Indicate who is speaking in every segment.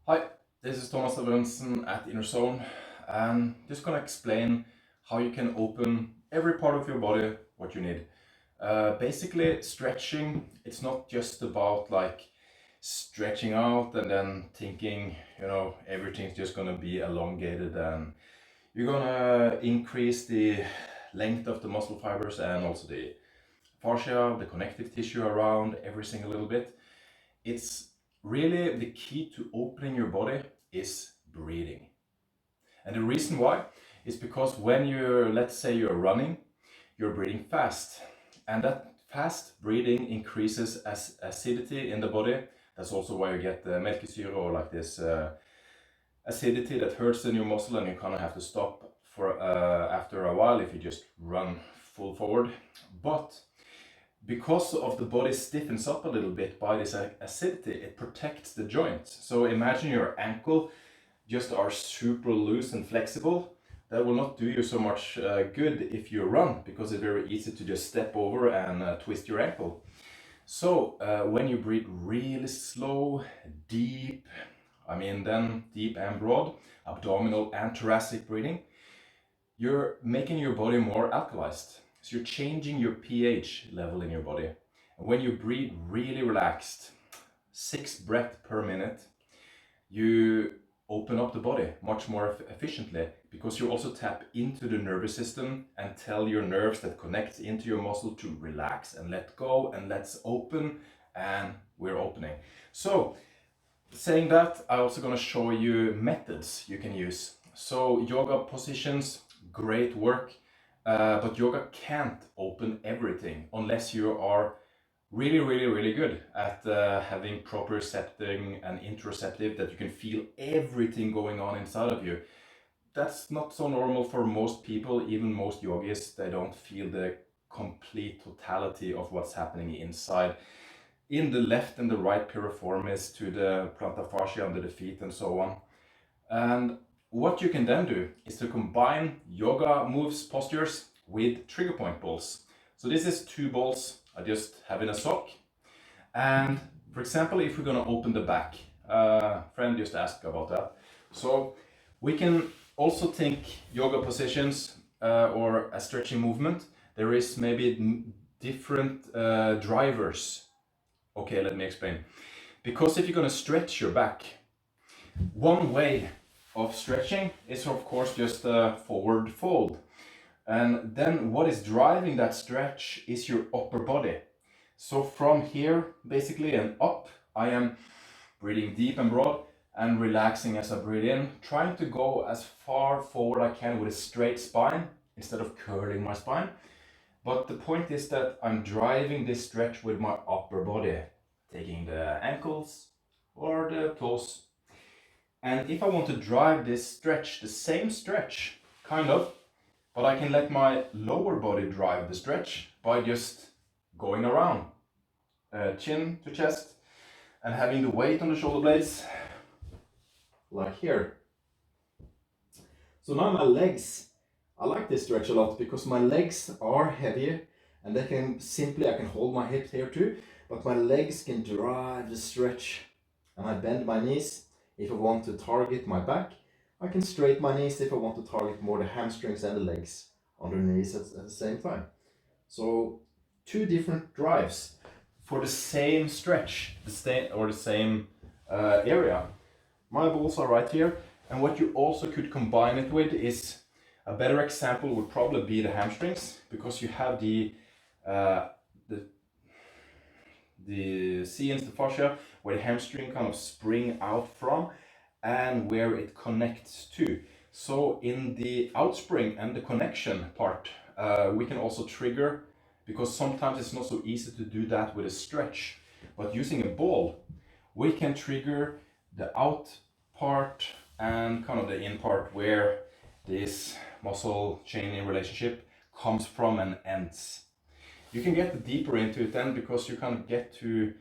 Speaker 1: Hi, this is Thomas Severinsen at Inner Zone, and just gonna explain how you can open every part of your body what you need. Basically, stretching, it's not just about like stretching out and then thinking, everything's just gonna be elongated and you're gonna increase the length of the muscle fibers and also the fascia, the connective tissue around everything a little bit. It's really the key to opening your body is breathing. And the reason why is because when you're, let's say you're running, you're breathing fast. And that fast breathing increases acidity in the body. That's also why you get the melkesyre or like this acidity that hurts in your muscle, and you kind of have to stop for after a while if you just run full forward. But because of the body stiffens up a little bit by this acidity, it protects the joint. So imagine your ankle just are super loose and flexible. That will not do you so much good if you run, because it's very easy to just step over and twist your ankle. So when you breathe really slow, deep, then deep and broad, abdominal and thoracic breathing, you're making your body more alkalized. So you're changing your pH level in your body. And when you breathe really relaxed, 6 breaths per minute, you open up the body much more efficiently, because you also tap into the nervous system and tell your nerves that connect into your muscle to relax and let go and let's open, and we're opening. So saying that, I'm also going to show you methods you can use. So yoga positions, great work, but yoga can't open everything unless you are really good at having propriocepting and interoceptive, that you can feel everything going on inside of you. That's not so normal for most people, even most yogis. They don't feel the complete totality of what's happening inside in the left and the right piriformis to the plantar fascia under the feet and so on. And what you can then do is to combine yoga moves, postures with trigger point balls. So this is 2 balls I just have in a sock. And for example, if we're going to open the back, friend just asked about that. So we can also think yoga positions or a stretching movement. There is maybe different drivers. Okay, let me explain. Because if you're going to stretch your back, one way of stretching is of course just a forward fold. And then what is driving that stretch is your upper body. So from here, basically, and up, I am breathing deep and broad and relaxing as I breathe in, trying to go as far forward I can with a straight spine instead of curling my spine. But the point is that I'm driving this stretch with my upper body, taking the ankles or the toes. And if I want to drive this stretch, the same stretch, kind of, but I can let my lower body drive the stretch by just going around, chin to chest, and having the weight on the shoulder blades, like here. So now my legs, I like this stretch a lot because my legs are heavier, and I can hold my hips here too, but my legs can drive the stretch. And I bend my knees if I want to target my back. I can straighten my knees if I want to target more the hamstrings and the legs underneath at the same time. So 2 different drives for the same stretch, the same area. My balls are right here, and what you also could combine it with is, a better example would probably be the hamstrings, because you have the the fascia, where the hamstring kind of spring out from and where it connects to. So in the outspring and the connection part, we can also trigger, because sometimes it's not so easy to do that with a stretch. But using a ball, we can trigger the out part and kind of the in part, where this muscle chaining relationship comes from and ends. You can get deeper into it then, because you kind of get to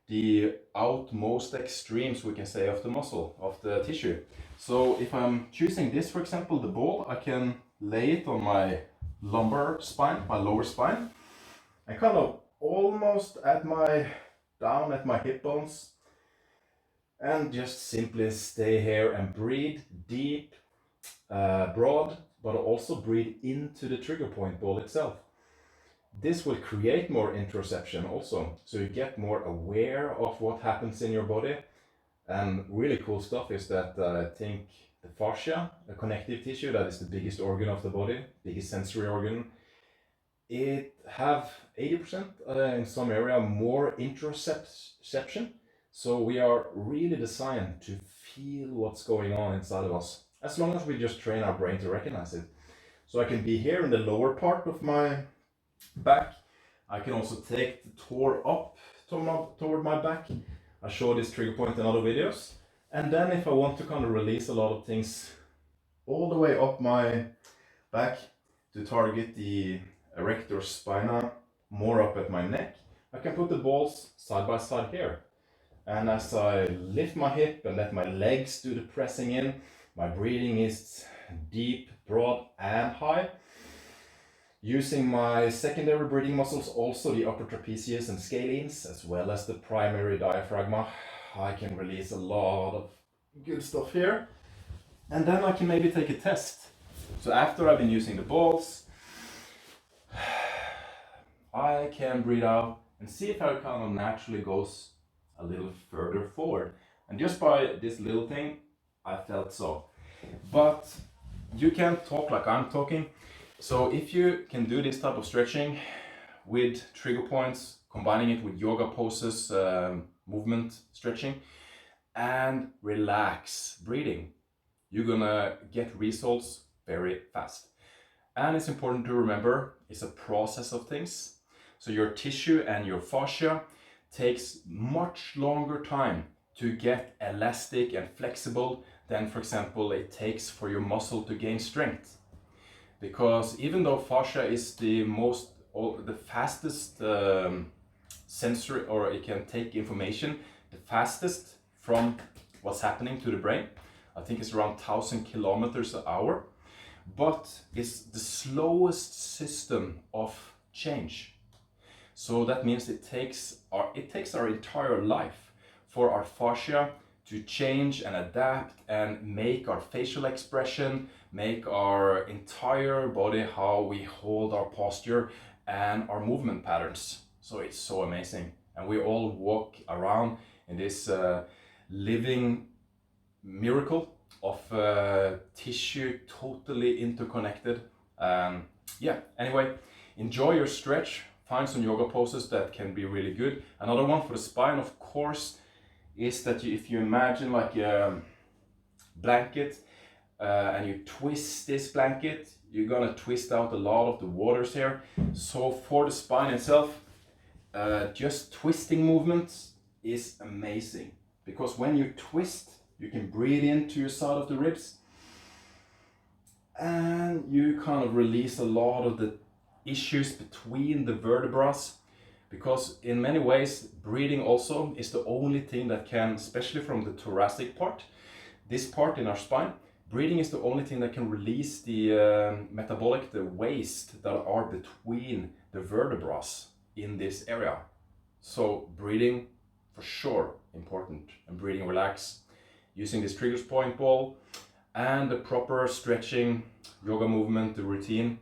Speaker 1: the outmost extremes, we can say, of the muscle, of the tissue. So if I'm choosing this, for example, the ball, I can lay it on my lumbar spine, my lower spine, and kind of almost down at my hip bones, And just simply stay here and breathe deep, broad, but also breathe into the trigger point ball itself. This will create more interoception also, so you get more aware of what happens in your body. And really cool stuff is that I think the fascia, the connective tissue, that is the biggest organ of the body, biggest sensory organ, it have 80% in some area more interoception. So we are really designed to feel what's going on inside of us, as long as we just train our brain to recognize it. So I can be here in the lower part of my back. I can also take the tour up toward my back. I show this trigger point in other videos. And then if I want to kind of release a lot of things all the way up my back to target the erector spinae, more up at my neck, I can put the balls side by side here. And as I lift my hip and let my legs do the pressing in, my breathing is deep, broad and high. Using my secondary breathing muscles, also the upper trapezius and scalenes, as well as the primary diaphragm, I can release a lot of good stuff here. And then I can maybe take a test. So after I've been using the balls, I can breathe out and see if I kind of naturally goes a little further forward. And just by this little thing, I felt so. But you can't talk like I'm talking. So if you can do this type of stretching with trigger points, combining it with yoga poses, movement stretching, and relax breathing, you're gonna get results very fast. And it's important to remember, it's a process of things. So your tissue and your fascia takes much longer time to get elastic and flexible than, for example, it takes for your muscle to gain strength. Because even though fascia is the fastest sensory, or it can take information the fastest from what's happening to the brain, I think it's around 1,000 kilometers an hour, but it's the slowest system of change. So that means it takes our entire life for our fascia to change and adapt and make our facial expression, make our entire body, how we hold our posture and our movement patterns. So it's so amazing. And we all walk around in this living miracle of tissue totally interconnected. Yeah, anyway, enjoy your stretch. Find some yoga poses that can be really good. Another one for the spine, of course, is that if you imagine like a blanket and you twist this blanket, you're gonna twist out a lot of the waters here. So for the spine itself, just twisting movements is amazing, because when you twist, you can breathe into your side of the ribs and you kind of release a lot of the issues between the vertebrae. Because in many ways, breathing also is the only thing that can, especially from the thoracic part, this part in our spine, breathing is the only thing that can release the metabolic, the waste that are between the vertebrae in this area. So breathing for sure important, and breathing relax, using this triggers point ball and the proper stretching, yoga movement, the routine.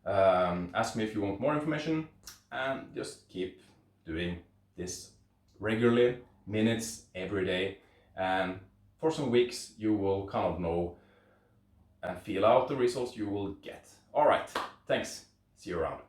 Speaker 1: Ask me if you want more information, and just keep doing this regularly, minutes every day, and for some weeks you will kind of know and feel out the results you will get. All right, thanks, see you around.